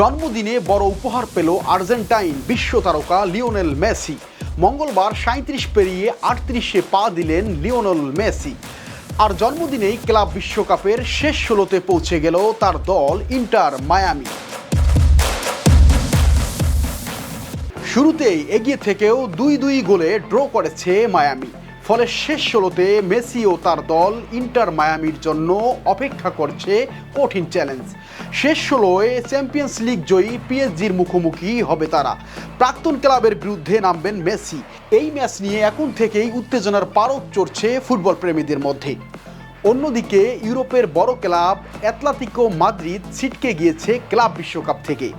জন্মদিনে বড় উপহার পেল আর্জেন্টাইন বিশ্ব তারকা লিওনেল মেসি। মঙ্গলবার ৩৭ পেরিয়ে ৩৮-এ পা দিলেন লিওনেল মেসি। আর জন্মদিনেই ক্লাব বিশ্বকাপের শেষ ১৬তে পৌঁছে গেল তার দল ইন্টার মায়ামি। শুরুতেই এগিয়ে থেকেও ২-২ গোলে ড্র করেছে মায়ামি। ফলে শেষ ১৬তে মেসি ও তার দল ইন্টার মায়ামির জন্য অপেক্ষা করছে কঠিন চ্যালেঞ্জ। শেষ ১৬-এ চ্যাম্পিয়ন্স লিগ জয়ী পিএসজির মুখোমুখি হবে তারা। প্রাক্তন ক্লাবের বিরুদ্ধে নামবেন মেসি। এই ম্যাচ নিয়ে এখন থেকেই উত্তেজনার পারদ চড়ছে ফুটবল প্রেমীদের মধ্যে। অন্যদিকে ইউরোপের বড় ক্লাব অ্যাটলেটিকো মাদ্রিদ ছিটকে গিয়েছে ক্লাব বিশ্বকাপ থেকে।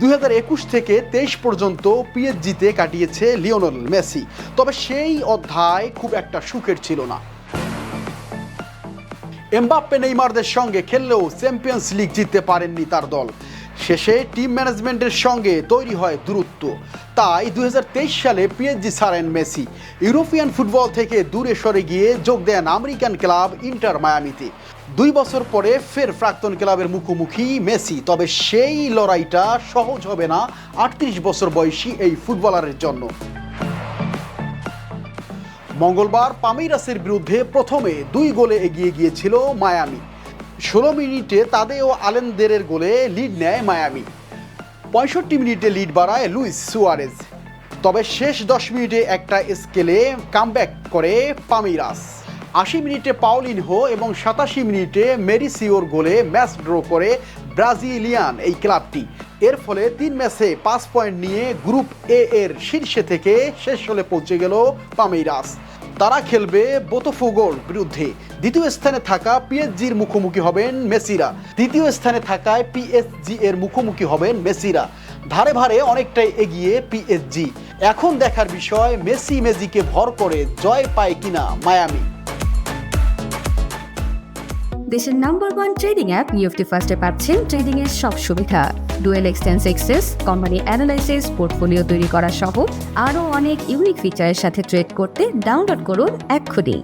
২০২১ থেকে ২৩ পর্যন্ত পিএসজিতে কাটিয়েছে লিওনেল মেসি। তবে সেই অধ্যায় খুব একটা সুখের ছিল না। এমবাপ্পে নেইমারদের সঙ্গে খেললেও চ্যাম্পিয়ন্স লিগ জিততে পারেননি তার দল। শেষে টিম ম্যানেজমেন্টের সঙ্গে তৈরি হয় দূরত্ব। তাই ২০২৩ সালে পিএসজি ছাড়েন মেসি। ইউরোপিয়ান ফুটবল থেকে দূরে সরে গিয়ে যোগ দেন আমেরিকান ক্লাব ইন্টার মায়ামিতে। ২ বছর পরে ফের প্রাক্তন ক্লাবের মুখোমুখি মেসি। তবে সেই লড়াইটা সহজ হবে না ৩৮ বছর বয়সী এই ফুটবলারের জন্য। মঙ্গলবার পামিরাসের বিরুদ্ধে প্রথমে ২ গোলে এগিয়ে গিয়েছিল মায়ামি। ১৬ মিনিটে তাদেও আলেনদেরের গোলে লিড নেয় মায়ামি। ৬৫ মিনিটে লিড বাড়ায় লুইস সুয়ারেজ। তবে শেষ ১০ মিনিটে একটা স্কেলে কামব্যাক করে পামিরাস। ৮০ মিনিটে পাউলিনহো এবং ৮৭ মিনিটে মেরিসিওর গোলে ম্যাচ ড্র করে ব্রাজিলিয়ান এই ক্লাবটি। এর ফলে ৩ ম্যাচে ৫ পয়েন্ট নিয়ে গ্রুপ এ এর শীর্ষে থেকে শেষ হলে পৌঁছে গেল পামিরাস। তারা খেলবে বোতাফোগোর বিরুদ্ধে। দ্বিতীয় স্থানে থাকা পিএসজির মুখোমুখি হবেন মেসিরা। তৃতীয় স্থানে থাকায় পিএসজি এর মুখোমুখি হবেন মেসিরা। ধারে ভারে অনেকটাই এগিয়ে পিএসজি। এখন দেখার বিষয় মেসি ম্যাজিকে ভর করে জয় পায় কিনা মায়ামি। দেশের নাম্বার 1 ট্রেডিং অ্যাপ নিফটি ফার্স্টে পাচ্ছেন ট্রেডিং এর সব সুবিধা, dual exchange access, company analysis, portfolio তৈরি করা সহ আরও অনেক ইউনিক ফিচারের সাথে ট্রেড করতে ডাউনলোড করুন এক্ষুনি।